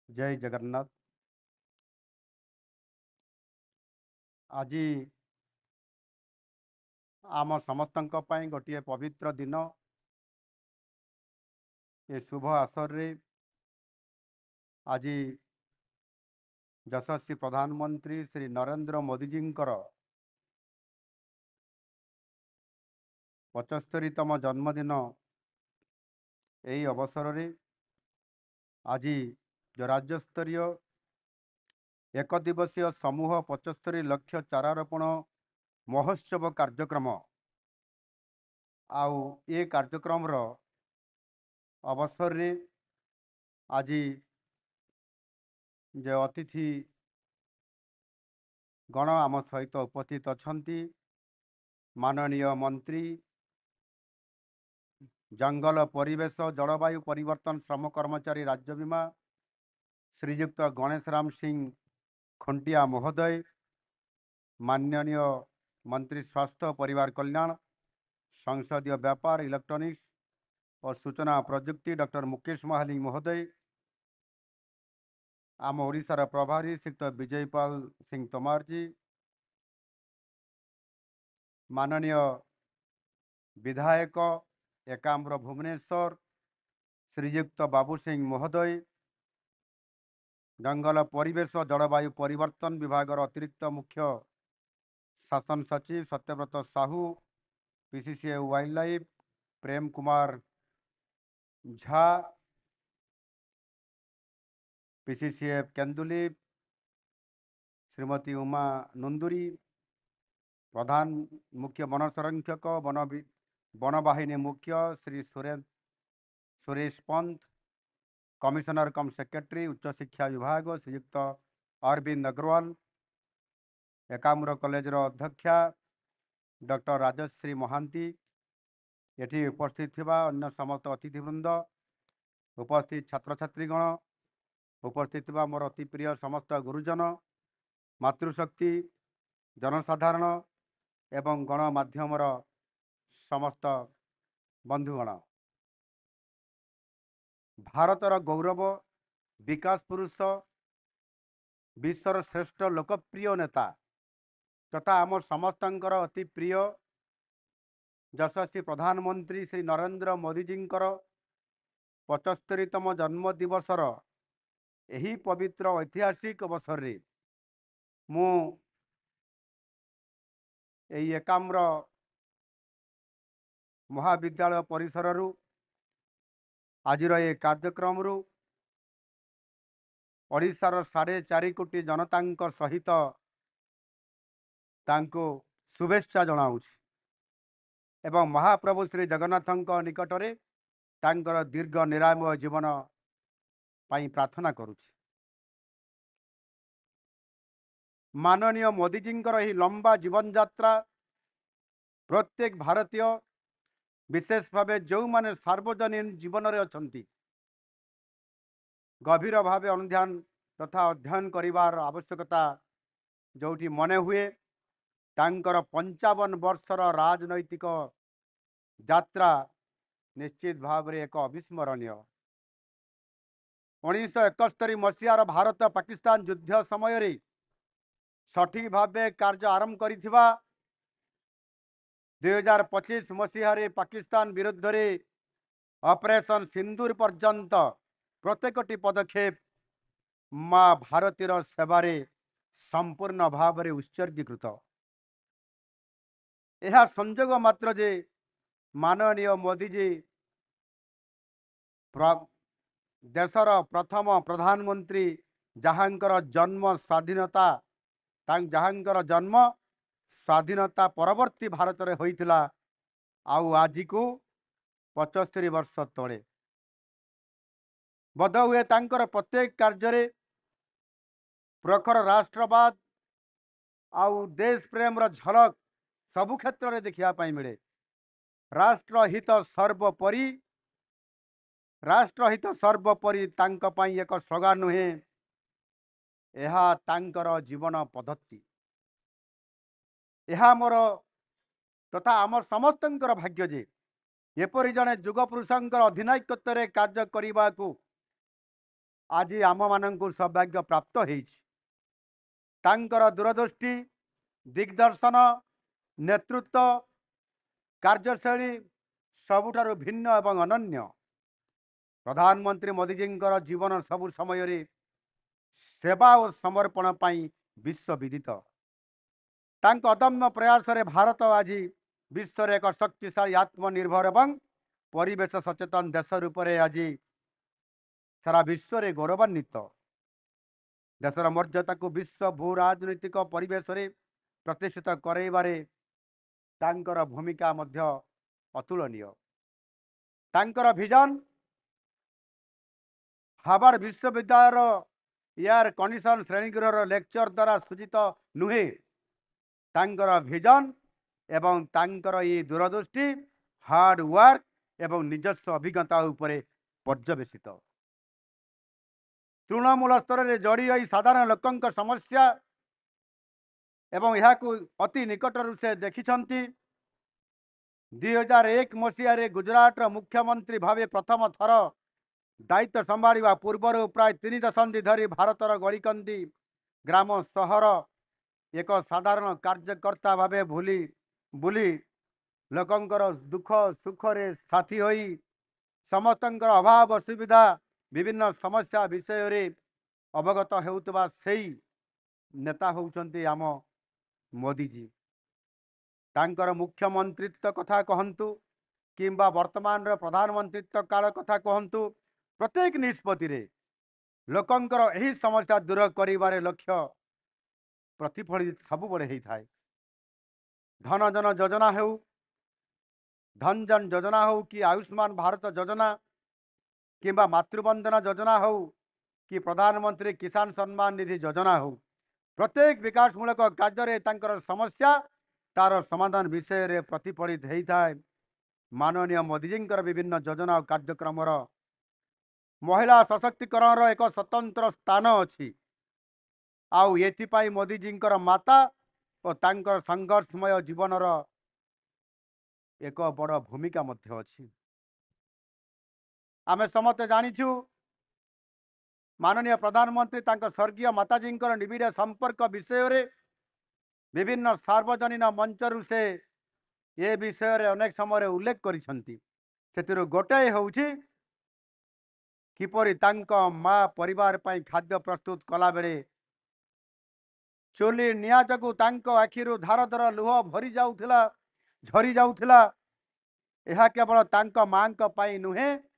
जय जगन्नाथ। आज आम समस्तंक पई गोटे पवित्र दिन। ए शुभ आसर रे आज यशस्वी प्रधानमंत्री श्री नरेंद्र मोदी जी 75तम जन्मदिन। यही अवसर रे आज जो राज्य स्तरीय एक दिवसीय समूह 75 लक्ष चारारोपण महोत्सव कार्यक्रम आउ ये कार्यक्रम रो अवसर रे आज जो अतिथि गण आम सहित उपस्थित अछंती। माननीय मंत्री जंगल परिवेश जलवायु परिवर्तन श्रम कर्मचारी राज्य बीमा श्रीयुक्त गणेश राम सिंह खुंटिया महोदय, माननीय मंत्री स्वास्थ्य परिवार कल्याण संसदीय व्यापार इलेक्ट्रॉनिक्स और सूचना प्रजुक्ति डॉक्टर मुकेश महाली महोदय, आम ओडिशार प्रभारी श्रीयुक्त विजयपाल सिंह तोमार जी, माननीय विधायक एकाम्र भुवनेश्वर श्रीयुक्त बाबू सिंह महोदय, जंगल परिवेश जलवायु परिवर्तन विभाग अतिरिक्त मुख्य शासन सचिव Satyavrat Sahu, पीसीसीए wild life Prem Kumar Jha, PCCF केंदुली Shrimati Uma Nanduri, प्रधान मुख्य वन संरक्षक वन बाहिनी मुख्य श्री सुरेश पंत, कमिशनर कम सेक्रेटरी उच्च शिक्षा विभाग श्रीयुक्त अरविंद अग्रवाल, एकाम्र कॉलेज अध्यक्षा डॉक्टर राजश्री महांती, एठी उपस्थित थिबा अन्य समस्त अतिथिवृंद, उपस्थित छात्र छात्रीगण, उपस्थित थिबा मोर अति प्रिय समस्त गुरुजन, मातृशक्ति, जनसाधारण एवं गणमाध्यम समस्त बंधुगण, भारतर गौरव विकास पुरुष विश्वर श्रेष्ठ लोकप्रिय नेता तथा आम समस्तंकर अति प्रिय यशस्वी प्रधानमंत्री श्री नरेंद्र मोदी जी 75तम जन्म दिवसर यही पवित्र ऐतिहासिक अवसर रे मु यही एकाम्र महाविद्यालय परिसर आज ये कार्यक्रम ओडिशार 4.5 कोटी जनता सहित तांको शुभेच्छा जनाऊँ एवं महाप्रभु श्री जगन्नाथ निकट में तांकर दीर्घ निरामय जीवन पाई प्रार्थना करुछि। माननीय मोदी जी ही लंबा जीवन यात्रा प्रत्येक भारतीय विशेष भाव जो माने सार्वजनिक जीवन रे अछंती गभीर भाव अनुध्यान तथा अध्ययन करिवार आवश्यकता जोठी मने हुए तांकर 55 वर्षर राजनैतिक यात्रा निश्चित भाव रे एक अविस्मरणीय। 1971 मसीहार भारत पाकिस्तान युद्ध समय रे सठिक भाव कार्य आरंभ करिथिबा 2025 मसीहारे पाकिस्तान विरुद्ध रे ऑपरेशन सिंदूर पर्यंत प्रत्येकटी पदक्षेप माँ भारतीय सेवारे संपूर्ण भाव रे उत्सर्गीकृत। यह संजोग मात्र जे माननीय मोदी जी देशर प्रथम प्रधानमंत्री जहाँकर जन्म स्वाधीनता जहाँकर जन्म स्वाधीनता परवर्ती भारत रे होइतिला आउ आज को 75 वर्ष तले बोध हुए तांकर प्रत्येक कार्य प्रखर राष्ट्रवाद आउ देश प्रेम झलक सबु क्षेत्र में देखा मिले। राष्ट्रहित सर्वोपरि तांक पई एक स्लोगान नुहे, यह तांकर जीवन पद्धति, यह मोर तथा आम समस्तंकर भाग्य जे एपरि जने युग पुरुषंकर अधिनायकत्व कार्य करने को आज आम मान सौभाग्य प्राप्त होकर दूरदृष्टि दिग्दर्शन नेतृत्व कार्यशैली सबुठारु भिन्न एवं अनन्य प्रधानमंत्री मोदीजी जीवन सबु समय सेवा और समर्पण पाई विश्व विदित अदम्य प्रयास रे भारत आज विश्व एक शक्तिशाली आत्मनिर्भर एवं परिवेश सचेतन देश रूप से आज सारा विश्व रे गौरवान्वित देशर मर्यादा को विश्व भू राजनीतिक परिवेश रे प्रतिष्ठित करैबारे तांकर भूमिका मध्य अतुलनीय तांकर विजन हार्वर्ड विश्वविद्यालय एयर कंडीशन श्रेणीगृह लेक्चर द्वारा सूचित नुहे तांकर विजन एवं तांकर ये दूरदृष्टि हार्ड वर्क एवं निजस्व अभिज्ञता उपरे पर्यवेसित तृणमूल स्तर में जोड़ी होई साधारण लोकंक समस्या एवं यह अति निकटर से देखिछंती 2001 मसीह गुजरात मुख्यमंत्री भावे प्रथम थर दायित्व संभाड़ा पूर्वर प्राय 3 दशंधि धरी भारतर गलिकंदी ग्राम सहर एक साधारण कार्यकर्ता भावे भूली बुली लोकंकर दुख सुख रे साथी होई समस्तंकर अभाव असुविधा विभिन्न समस्या विषय रे अवगत हेउतबा सेई नेता होउचंती आम मोदी जी तांकर मुख्यमंत्रित्व कथा कहंतु किंबा वर्तमान रे प्रधानमंत्रित्व काल कथा कहंतु प्रत्येक निष्पत्ति रे लोकंकर एही समस्या दूर करिबारे लक्ष्य प्रतिफलित सबु बड़े ही थाए धन जन योजना हो धन जन योजना हो कि आयुष्मान भारत योजना किंबा मातृवंदना योजना हो कि प्रधानमंत्री किसान सम्मान निधि योजना हो प्रत्येक विकासमूलक कार्य तांकर समस्या तार समाधान विषय रे प्रतिफलित होता है माननीय मोदीजी विभिन्न योजना और कार्यक्रम महिला सशक्तिकरण एक स्वतंत्र स्थान अच्छी आउ एथिपाई मोदीजी माता और तांकर संघर्षमय जीवन एक बड़ भूमिका मध्य अच्छी आमे समस्ते जानिछु माननीय प्रधानमंत्री तांकर स्वर्गीय माताजी निबिड़ संपर्क विषय रे विभिन्न सार्वजनिक मंचरु से ये विषय रे अनेक समय उल्लेख करिसंती सेतिरो गोटे होउछि किपरि तांको माँ परिवार पाई खाद्य प्रस्तुत कला बेले चोली निया जगु तांको आखिरु धार धार लुह भरी जाउथिला झरी जाउथिला यह केवल तांको माँ को पाई नुहे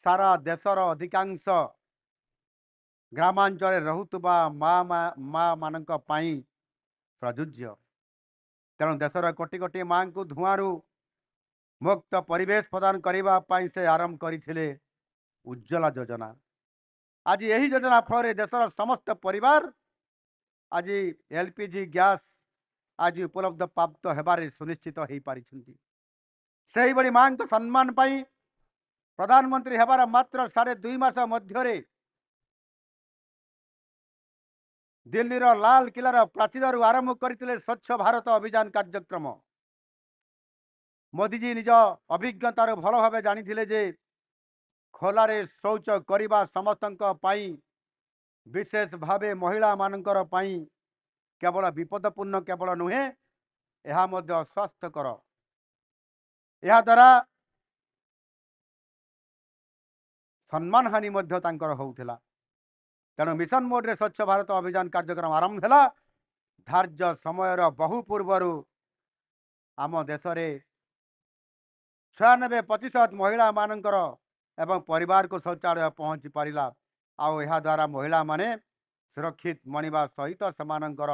सारा देशर अधिकांश ग्रामांचल रहुतबा माँ मानक पाई प्रजुज्य तेणु देशर कोटि कोटि माँ को धुआं मुक्त परिवेश प्रदान करने से आरंभ करथिले उज्ज्वला योजना आज यही योजना फल देशर समस्त परिवार आज एलपीजी गैस आज उपलब्ध प्राप्त हेबारे सुनिश्चित हो पारि से बड़ी माँ को सम्मान पाई प्रधानमंत्री हेबार मात्र 2.5 मास मध्य दिल्ली लाल किलार प्राचीर आरंभ करते स्वच्छ भारत अभियान कार्यक्रम मोदीजी निज अभिज्ञतार भल भाव जानी जे खोलारे शौच करने समस्त विशेष भावे महिला मानकर पाई केवल विपदपूर्ण केवल नुहे यह स्वास्थ्यकर यह द्वारा सम्मान हानि होउथिला तेणु मिशन मोड रे स्वच्छ भारत अभियान कार्यक्रम आरंभ है धार्य समय बहु पूर्वर आम देश में 96% महिला मानकर एवं परिवार को शौचालय पहुँची पारा आउ यह द्वारा महिला माने सुरक्षित मणिबा सहित समानंकर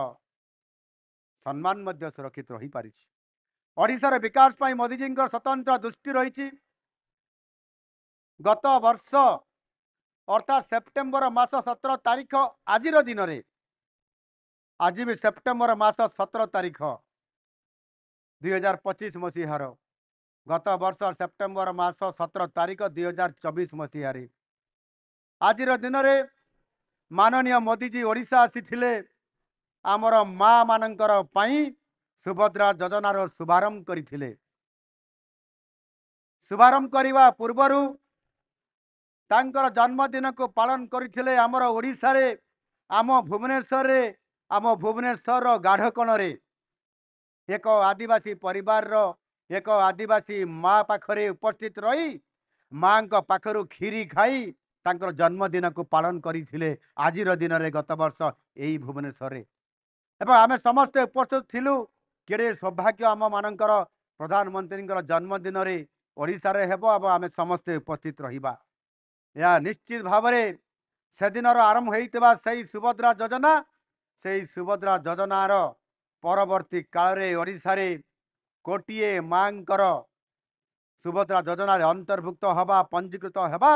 सम्मान मध्य सुरक्षित रही पारि ओडिशार विकास पाई मोदीजी स्वतंत्र दृष्टि रही गत वर्ष अर्थात सेप्टेम्बर मास 17 तारीख आज दिन रे आज भी सेप्टेम्बर मास 17 तारीख 2025 मसीहार गत वर्ष सेप्टेम्बर मास 17 तारीख 2024 मसीह आज दिन रे माननीय मोदीजी ओडिशा आसी आमर माँ मानकर पाई सुभद्रा योजनार शुभारंभ करथिले शुभारंभ करने पूर्वर तांकर जन्मदिन को पालन करथिले हमर ओडिसा रे आम भुवनेश्वर रे आम भुवनेश्वर गाढ़कण रे एक आदिवासी परिवार रो एक आदिवासी माँ पाखरे उपस्थित रही माँ पाखरु खीरी खाई तांकर जन्मदिन को पालन करथिले आजिर दिन रे गत वर्ष एई भुवनेश्वर रे एवं आमे समस्ते उपस्थित थिलु केड़े सौभाग्य आम मानकर प्रधानमंत्री जन्मदिन रे ओडिसा रे हेबो एवं आमे समस्ते उपस्थित रहिबा या निश्चित भाव में से दिन आरंभ होता से सुभद्रा योजना से सुभद्रा योजनार परवर्ती काल रे ओडिसा रे कोटिए मांकर सुभद्रा योजना रे अंतर्भुक्त हवा पंजीकृत हवा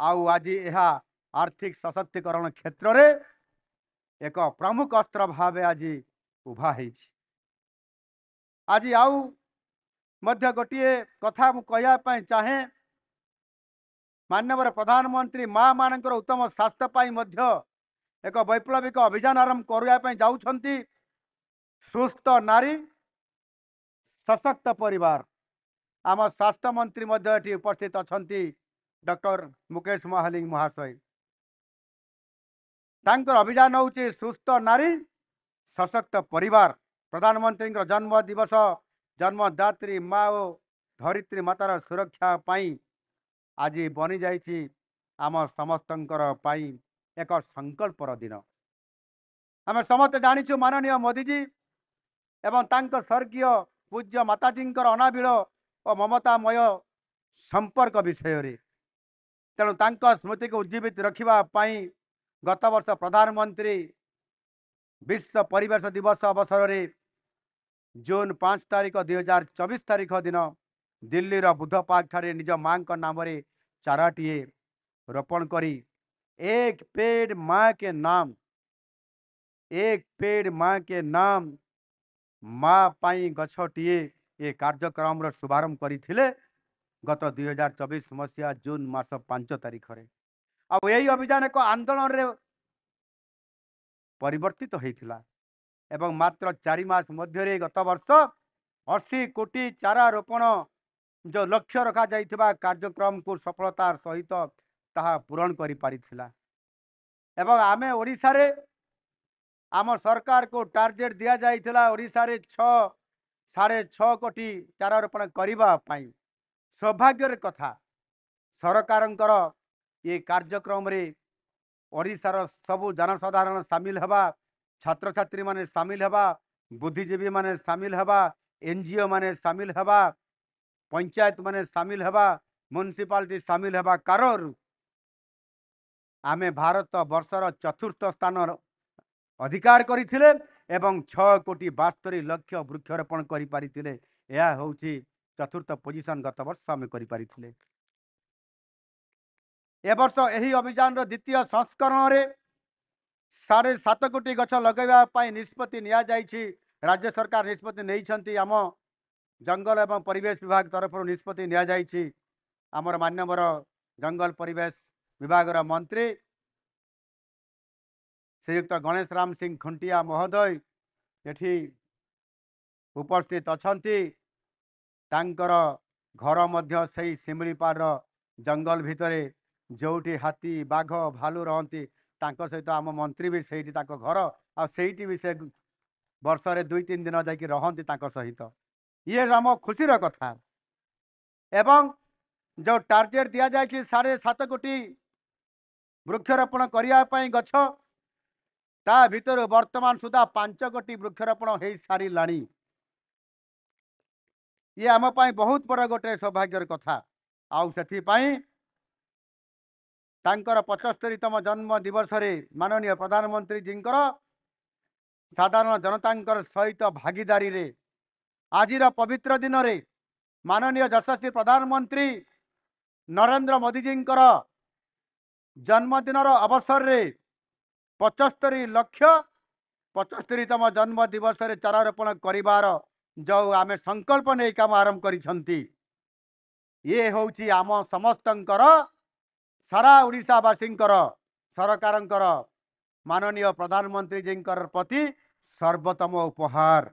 आउ आज यह आर्थिक सशक्तिकरण क्षेत्र रे एक प्रमुख अस्त्र भाव आज उभा आज आउ मध्य गोटे कथा मु कहया चाहे माननीय प्रधानमंत्री माँ मानकर उत्तम स्वास्थ्य पाई मध्य एक वैप्लविक अभियान आरंभ करने जाउछंती सुस्थ नारी सशक्त परिवार आम स्वास्थ्य मंत्री मध्य एटी उपस्थित अछंती डॉक्टर मुकेश महालिंग महाशय तांकर अभियान होची सुस्थ नारी सशक्त परिवार प्रधानमंत्री जन्म दिवस जन्मदात्री माँ और धरित्री मातार सुरक्षा पाई आज बनी जाइछि आम समस्तंकर पाई एक संकल्पर दिन आम समस्त जानिछु माननीय मोदी जी एवं तांक स्वर्गीय पूज्य माताजी अनाबिल और ममतामय संपर्क विषय रे तेणु तांक स्मृति को उज्जीवित रखिबा पाई गत वर्ष प्रधानमंत्री विश्व परिवेश दिवस अवसर रे जून 5 तारीख 2024 तारीख दिन दिल्ली रो बुद्ध पार्क ठारे निज मां का नाम रे चाराटीए रोपण करी एक पेड़ माँ के नाम एक पेड़ माँ के नाम माँ पाई गछटीए ये कार्यक्रम रो शुभारंभ करथिले गत 2024 मसीहा जून मास 5 तारीख रे अब यही अभियान एक आंदोलन रे परिवर्तित होइथिला एवं मात्र 4 मास मध्य रे गत वर्ष 80 कोटी चारा रोपण जो लक्ष्य रखा जाइथिबा कार्यक्रम को सफलतार सहित ताहा पूरण करि पारिथिला एवं आमे ओडिसा रे आम सरकार को टार्गेट दिया जाइथिला ओडिसा रे 6.5 कोटी चारा रोपण करिबा पाई सौभाग्यर कथा सरकारंकर ये कार्यक्रम रे ओडिसार सबु जनसाधारण सामिल हवा छात्र छात्री माने सामिल हवा बुद्धिजीवी माने सामिल हवा एनजीओ माने सामिल हवा पंचायत माने सामिल हवा म्युनिसिपालिटी सामिल हवा कारण आमे भारत वर्षर 4थ स्थान अधिकार करथिले एवं 6 कोटी 72 लक्ष वृक्षरोपण करि पारिथिले यह होउछि 4th पोजीशन गत वर्ष आमे करि पारिथिले ए वर्ष एही अभियान रो द्वितीय संस्करण रे 7.5 कोटी गछ लगैबा पाई निष्पत्ति निया जाइछि राज्य सरकार निष्पत्ति नै छंती आम जंगल एवं परिवेश विभाग तरफ निष्पत्ति निया जाइछि आमर मान्यवर जंगल परिवेश विभाग मंत्री श्रीयुक्त गणेश राम सिंह खुंटिया महोदय एठी उपस्थित अछंती तांकर घर मध्य सही सिमिलीपार जंगल भितरे जोटी हाथी बाघ भालू रहती सहित आम मंत्री भी से घर आ भी से वर्ष रे 2-3 दिन जाकि रहती सहित ये आम खुशीर कथा एवं जो टार्गेट दि जाए 7.5 कोटी वृक्षरोपण करने गछ ता भीतर वर्तमान सुधा 5 कोटी वृक्षरोपण हो सारी लाणी ये आम बहुत बड़ गोटे सौभाग्यर कथा आउ से तांकर 75तम जन्म दिवस रे माननीय प्रधानमंत्री जी साधारण जनता सहित भागीदारी रे आजिर पवित्र दिन रे माननीय यशस्वी प्रधानमंत्री नरेंद्र मोदी जी जन्मदिन अवसर रे 75 लक्ष 75तम जन्म दिवस रे चारा रोपण करिवार जो आमे संकल्प नहीं काम आरंभ करिसंती ये होउची आम समस्तंकर सारा ओडिशावासींकर सरकारंकर माननीय प्रधानमंत्री जी प्रति सर्वोत्तम उपहार।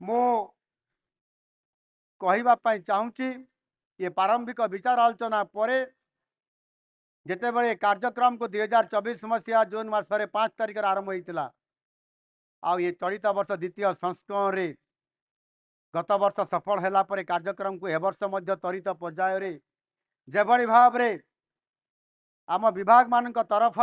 मु कहवाई चाहूँगी ये प्रारंभिक विचार आलोचना पर जितेबले कार्यक्रम को 2024 मसीहा जून मासरे 5 तारिख आरंभ होता आ ये चलित वर्ष द्वितीय संस्करण रे गत वर्ष सफल है कार्यक्रम को एवर्ष त्वरित पर्यायर जेभली भाव रे आम विभाग मान तरफ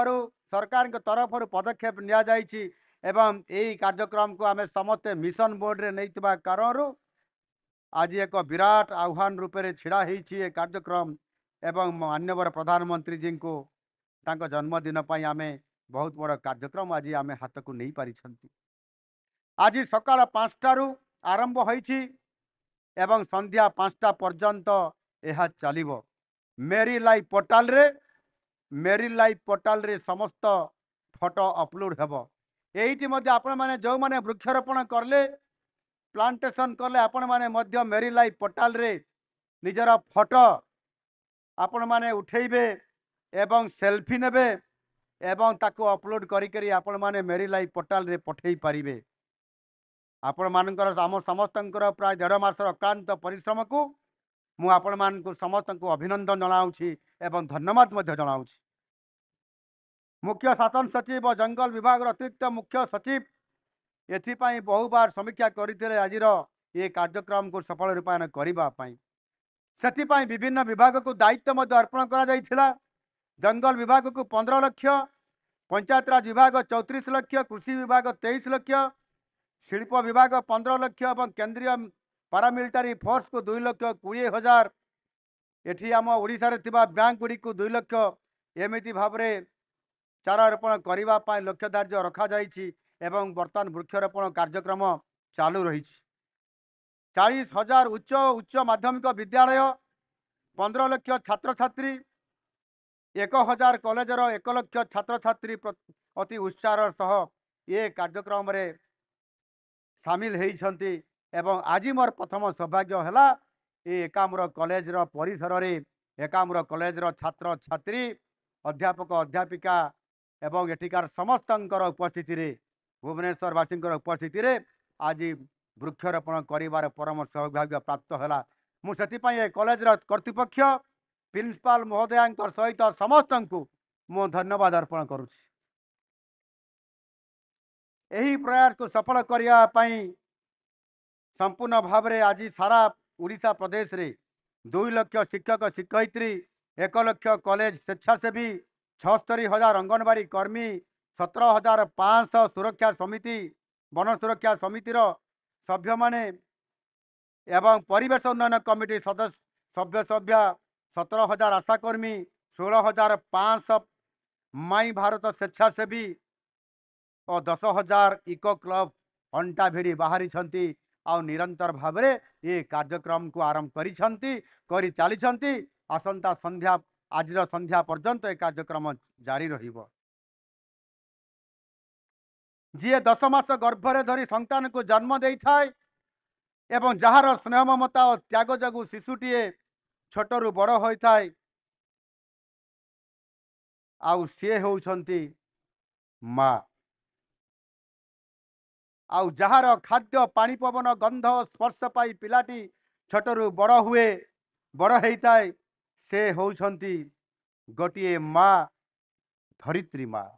सरकार तरफ पदक्षेप निया जाइछि एवं यही कार्यक्रम को आम समस्ते मिशन बोर्ड रे नहीं कारण आज एक विराट आह्वान रूप से छिड़ा होइछि कार्यक्रम एवं माननीय प्रधानमंत्री जी को तांको जन्मदिन पर आम बहुत बड़ कार्यक्रम आज आम हाथ को नहीं पारि आज सकाळ 5टारू आरंभ होइछि एवं संध्या 5टा पर्यंत यह चलिबो मेरी लाइफ पोर्टाल रे समस्त फोटो अपलोड हेबो एइति मध्ये आपण माने जो माने वृक्षारोपण करले प्लांटेशन करले आपण माने मध्य मेरी लाइफ पोर्टाल रे निजर फोटो आपण माने उठेइबे एवं सेल्फी नेबे एवं ताको अपलोड करी करी आपण माने मेरी लाइफ पोर्टाल रे पठेई पारिबे आपण मानकर आम समस्तंकर प्राय 1.5 मासर अक्लांत परिश्रम को मु आपण मान को समस्त को अभिनंदन जनाऊछि एवं धन्यवाद मध्य जनाऊछि मुख्य शासन सचिव और जंगल विभाग अतिरिक्त मुख्य सचिव एथिपाई बहु बार समीक्षा करथिले आजिर ये कार्यक्रम को सफल रूपायन करिबा पई सेथिपाई विभिन्न विभाग को दायित्व मध्य अर्पण करा जाइथिला जंगल विभाग को 15 लाख पंचायत राज विभाग 34 लाख कृषि विभाग 23 लाख शिल्प विभाग 15 लाख और केंद्रीय पारामिलिटारी फोर्स को 2,20,000 एठी आम ओडिशा रे थिबा बैंक गुडी को 2 लाख एमिति भाव रे चारा रोपण करिबा पाई लक्ष्य धार्य रखा जाइछि एवं वर्तमान वृक्षारोपण कार्यक्रम चालू रही 40,000 उच्च माध्यमिक विद्यालय 15 लाख छात्र छात्री 1,000 कॉलेजर 1 लाख छात्र छात्री अति उत्साह सह ये कार्यक्रम रे सामिल होती एवं आज मोर प्रथम सौभाग्य है ये एकाम्र कॉलेज परिसर रे एकाम्र कॉलेज छात्र छात्री अध्यापक अध्यापिका एवं एठिकार समस्त उपस्थिति रे भुवनेश्वरवासी उपस्थिति रे आज वृक्षारोपण करिवार परम सौभाग्य प्राप्त है मुझे कॉलेज कर्तृपक्ष प्रिंसिपाल महोदय सहित समस्त को मु धन्यवाद अर्पण करुछि यही प्रयास को सफल करने संपूर्ण भाव में आज सारा उड़ीसा प्रदेश रे 2 लाख शिक्षक शिक्षयित्री 1 लाख कॉलेज स्वेच्छासेवी 76,000 अंगनवाड़ी कर्मी 17,500 सुरक्षा समिति वन सुरक्षा समितिर सभ्य माने एवं परिवेश उन्नयन कमिटी सदस्य सभ्य 17,000 आशाकर्मी 16,500 माई भारत स्वेच्छासेवी और 10,000 इको क्लब अंटा भिड़ी बाहरी आउ निरंतर भाव में ये कार्यक्रम को आरंभ करी चली आसंता संध्या आज संध्या पर्यंत ये कार्यक्रम जारी रहिबो जी 10 मास गर्भरे धरी संतान को जन्म दे थाए एवं जार स्नेह ममता और त्याग जगु शिशुटीए छोटरू बड़ होता है आउ सी होउछंती माँ आउ जार खाद्य पानी पवन गंध स्पर्श पाई पिलाटी छोटरू बड़ हुए बड़ होता है से होउछंती गोटिए माँ धरित्री माँ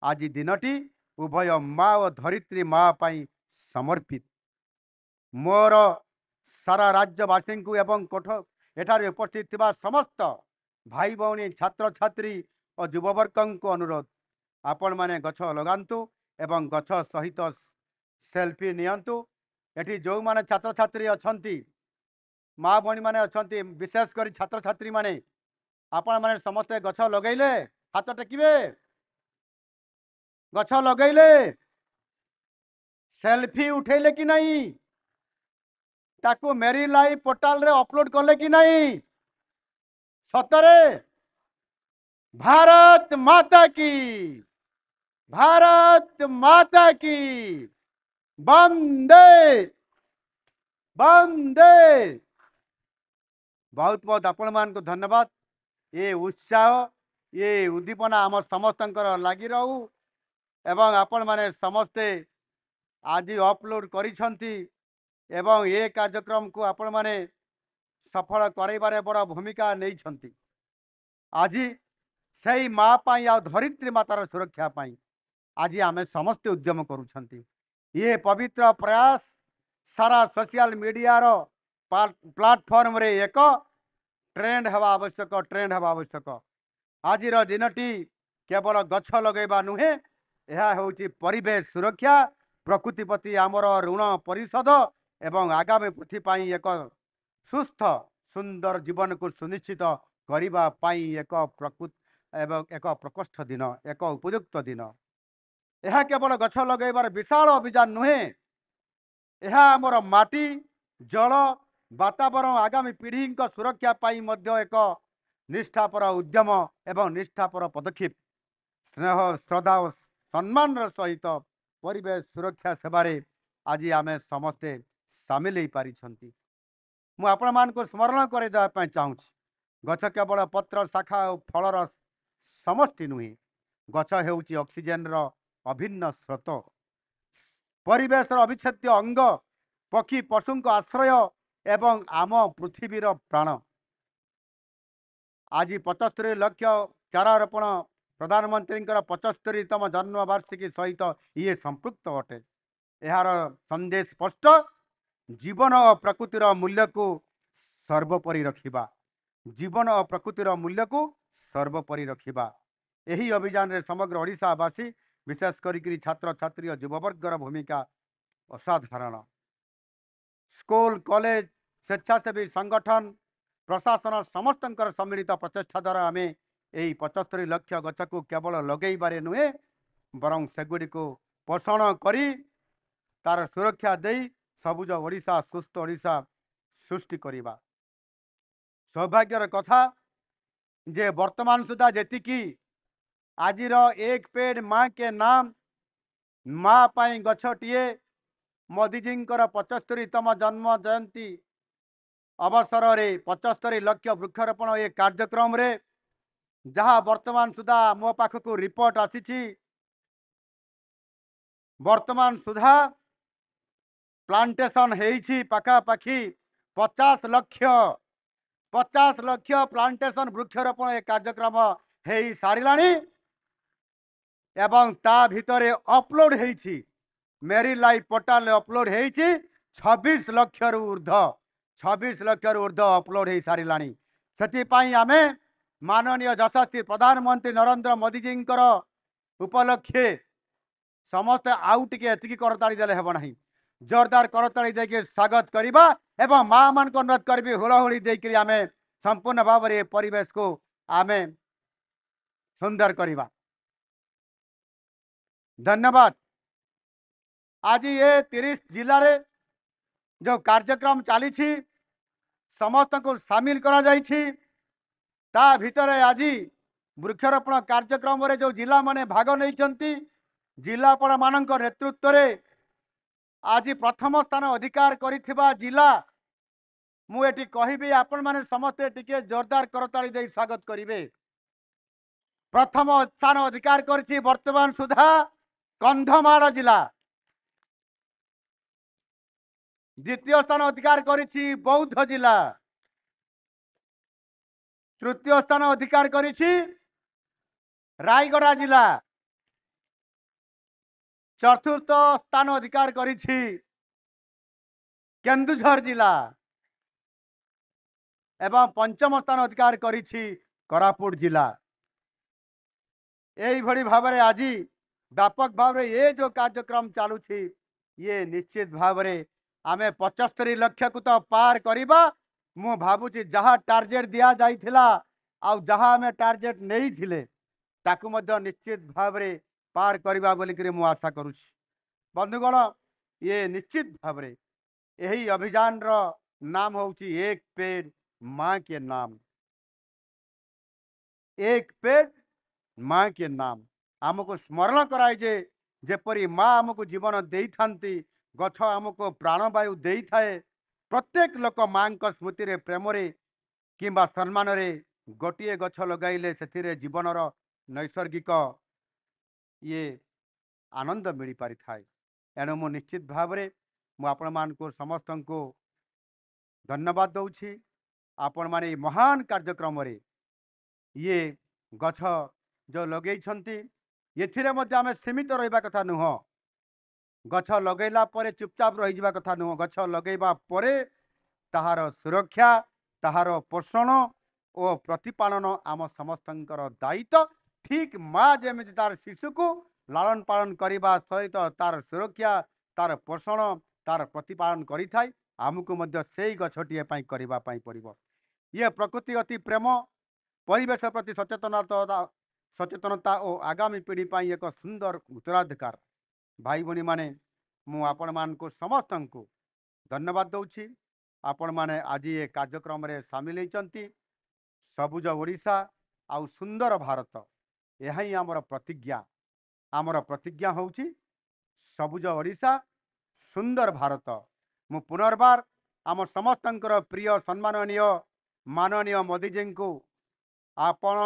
आज दिनटी उभय माँ और धरित्री माँ पाई समर्पित मोर सारा राज्यवासी को एवं कोठ एठारे उपस्थित थिबा समस्त भाई भौणी छात्र छात्री और युववर्ग को अनुरोध आपण माने गछ लगांतु एवं गछ सहित सेल्फी नियंतु एठी जो माने छात्र छात्री अछंती माँ भौणी माने अछंती विशेष कर छात्र छात्री माने आपण माने समस्त गछ लगैले हाथ टेकिबे गछ लगैले सेल्फी उठेले कि नहीं ताकू मेरी लाइफ पोर्टाल रे अपलोड करले कि नहीं सतरे भारत माता की वंदे वंदे बहुत बहुत आपण मान को धन्यवाद ये उत्साह ये उद्दीपना आम समस्त लगी रहू एवं आपण माने समस्ते आज अपलोड करिसंती एवं ये कार्यक्रम को आपण माने सफल कराइबारे बड़ भूमिका नहीं आज से माँ आ धरित्री मातार सुरक्षा आज आमे समस्ते उद्यम करुछंती ये पवित्र प्रयास सारा सोशल मीडिया रो प्लाटफॉर्म रे एक ट्रेंड हवा आवश्यक आज दिनटी केवल गछ लगेबा नुहे यह होची परिवेश सुरक्षा प्रकृति प्रति आमर ऋण परिशोध एवं आगामी पृथ्वी पाई एक सुस्थ सुंदर जीवन को सुनिश्चित करिबा पाई एक प्रकृति एवं एक प्रकोष्ठ दिन एक उपयुक्त दिन यह केवल गछ लगेबार विशाल अभियान नुहे यह आमर माटी जल वातावरण आगामी पीढ़ी सुरक्षा पाई मध्य एक निष्ठापर उद्यम एवं निष्ठापर पदक्षेप स्नेह श्रद्धा और सम्मान सहित परिवेश सुरक्षा सेवारे आज आमे समस्ते सामिल हो पारी मु आपण मान को स्मरण करदेवाई चाहूँ गछ केवल पत्र शाखा और फलर समष्टि नुहे गछ हेउची ऑक्सीजन रो अभिन्न स्रोत परिवेश अविच्छेद्य अंग पक्षी पशु आश्रय एवं आम पृथ्वीर प्राण आज 75 लाख चारा रोपण प्रधानमंत्री 75तम जन्मवार्षिकी सहित ये संपृक्त अटे यार संदेश स्पष्ट जीवन और प्रकृतिर मूल्य को सर्वोपरि रखिबा जीवन और प्रकृतिर मूल्य को सर्वोपरि रखिबा यही अभियान रे समग्र ओडिशावासी विशेष करी छात्र छात्री और युववर्गर भूमिका असाधारण स्कूल कॉलेज स्वेच्छासेवी संगठन प्रशासन समस्त सम्मिलित प्रचेषा द्वारा आम यही 75 लाख गछ को केवल लगेबारे नुहे बरं सेगुड़ी को पोषण करी तार सुरक्षा दे सबुज ओडिशा सुस्थ ओडिशा सृष्टि करिबा सौभाग्यर कथा जे वर्तमान सुधा जेतिकी आजिर एक पेड़ माँ के नाम माँ पाई गछटिए मोदीजी 75तम जन्म जयंती अवसर रे 75 लाख वृक्षरोपण ये कार्यक्रम रे जहाँ वर्तमान सुधा मो पाखक रिपोर्ट आसी वर्तमान सुधा प्लांटेशन हेइछि पाखापाखि 50 लाख प्लांटेशन वृक्षरोपण ये कार्यक्रम हे सारिलाणी एवं ता भितरे अपलोड हेइछि मेरी लाइफ पोर्टाल अपलोड हेइछि 26 लाख रु ऊर्ध्व अपलोड हो सारिलाणी से आमे माननीय यशस्वी प्रधानमंत्री नरेंद्र मोदी जी उपलक्षे समस्त आउ टिके एतिकी करताड़ी देले हेब नाही जोरदार करताड़ी देके स्वागत करबा एवं माँ मान को अनुरोध करबी हुलहुली देकरी आमे संपूर्ण भाव में परिवेश को आमे सुंदर करबा धन्यवाद आज ये 30 जिले रे जो कार्यक्रम चली समस्त को सामिल करा जाइछि ता भितरे आज वृक्षरोपण कार्यक्रम रे जो जिला माने भाग नहीं जिलापाल मान नेतृत्व रे आज प्रथम स्थान अधिकार करिथिबा जिला मुझे कहबी आपण माने समस्ते टिके जोरदार करताली दे स्वागत करिवे प्रथम स्थान अधिकार करिछि वर्तमान सुधा कंधमाल जिला द्वितीय स्थान अधिकार करिछि बौद्ध जिला तृतीय स्थान अधिकार करिछि रायगड़ा जिला चतुर्थ स्थान अधिकार करिछि केन्दुझर जिला एवं पंचम स्थान अधिकार करिछि कोरापुट जिला यही भली भाव में आज व्यापक भाव में ये जो कार्यक्रम चलुछि ये निश्चित भाव में आमे 75 लाख को तो पार करिबा मु भाबुची जहाँ टार्गेट दिया जाइथिला आउ जहाँ आमे टार्गेट नहीं थिले ताकू मध्य निश्चित भाव में पार करिबा बोली करी मु आशा करूछि बंधुगण ये निश्चित भाव में यही अभियान रो नाम होउची एक पेड़ माँ के नाम एक पेड़ माँ के नाम आमको स्मरण कराए जे जेपरी माँ आमको जीवन देई थांती गछ आमको प्राणवायु देई थाए प्रत्येक लोक माँ स्मृति रे प्रेम रे किंबा सम्मान रे गोटे गछ लगाइले से जीवनर नैसर्गिक ये आनंद मिल पारि थाए एणु मु निश्चित भाव में ମୁଁ ଆପଣମାନଙ୍କୁ ସମସ୍ତଙ୍କୁ ଧନ୍ୟବାଦ ଦଉଛି। ଆପଣମାନେ ଏହି ମହାନ କାର୍ଯ୍ୟକ୍ରମରେ ଇଏ ଗଛ ଯେଉଁ ଲଗେଇଛନ୍ତି ଏଥିରେ ମଧ୍ୟ ଆମେ ସୀମିତ ରହିବା କଥା ନୁହଁ। ଗଛ ଲଗେଇଲା ପରେ ଚୁପଚାପ ରହିଯିବା କଥା ନୁହଁ। ଗଛ ଲଗେଇବା ପରେ ତାହାର ସୁରକ୍ଷା, ତାହାର ପୋଷଣ ଓ ପ୍ରତିପାଳନ ଆମ ସମସ୍ତଙ୍କର ଦାୟିତ୍ୱ। ଠିକ୍ ମା ଯେମିତି ତାର ଶିଶୁକୁ ଲାଳନ ପାଳନ କରିବା ସହିତ ତାର ସୁରକ୍ଷା, ତାର ପୋଷଣ, ତାର ପ୍ରତିପାଳନ କରିଥାଏ, ଆମକୁ ମଧ୍ୟ ସେଇ ଗଛଟିଏ ପାଇଁ କରିବା ପାଇଁ ପଡ଼ିବ। ଇଏ ପ୍ରକୃତି ଅତି ପ୍ରେମ, ପରିବେଶ ପ୍ରତି ସଚେତନତା ଓ ଆଗାମୀ ପିଢ଼ି ପାଇଁ ଏକ ସୁନ୍ଦର ଉତ୍ତରାଧିକାର। ଭାଇ ଭଉଣୀମାନେ, ମୁଁ ଆପଣମାନଙ୍କୁ ସମସ୍ତଙ୍କୁ ଧନ୍ୟବାଦ ଦେଉଛି। ଆପଣମାନେ ଆଜି ଏ କାର୍ଯ୍ୟକ୍ରମରେ ସାମିଲ ହେଇଛନ୍ତି। ସବୁଜ ଓଡ଼ିଶା ଆଉ ସୁନ୍ଦର ଭାରତ, ଏହା ହିଁ ଆମର ପ୍ରତିଜ୍ଞା। ଆମର ପ୍ରତିଜ୍ଞା ହେଉଛି ସବୁଜ ଓଡ଼ିଶା, ସୁନ୍ଦର ଭାରତ। ମୁଁ ପୁନର୍ବାର ଆମ ସମସ୍ତଙ୍କର ପ୍ରିୟ ସମ୍ମାନନୀୟ ମାନନୀୟ ମୋଦିଜୀଙ୍କୁ ଆପଣ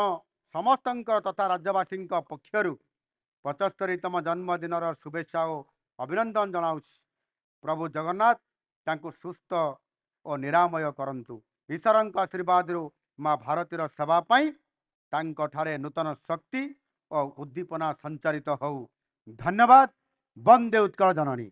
ସମସ୍ତଙ୍କର ତଥା ରାଜ୍ୟବାସୀଙ୍କ ପକ୍ଷରୁ 75ତମ ଜନ୍ମଦିନର ଶୁଭେଚ୍ଛା ଓ ଅଭିନନ୍ଦନ ଜଣାଉଛି। ପ୍ରଭୁ ଜଗନ୍ନାଥ ତାଙ୍କୁ ସୁସ୍ଥ ଓ ନିରାମୟ କରନ୍ତୁ। ଈଶ୍ୱରଙ୍କ ଆଶୀର୍ବାଦରୁ ମା ଭାରତୀର ସେବା ପାଇଁ ତାଙ୍କଠାରେ ନୂତନ ଶକ୍ତି ଓ ଉଦ୍ଦୀପନା ସଞ୍ଚାରିତ ହଉ। ଧନ୍ୟବାଦ। ବନ୍ଦେ ଉତ୍କଳ ଜନନୀ।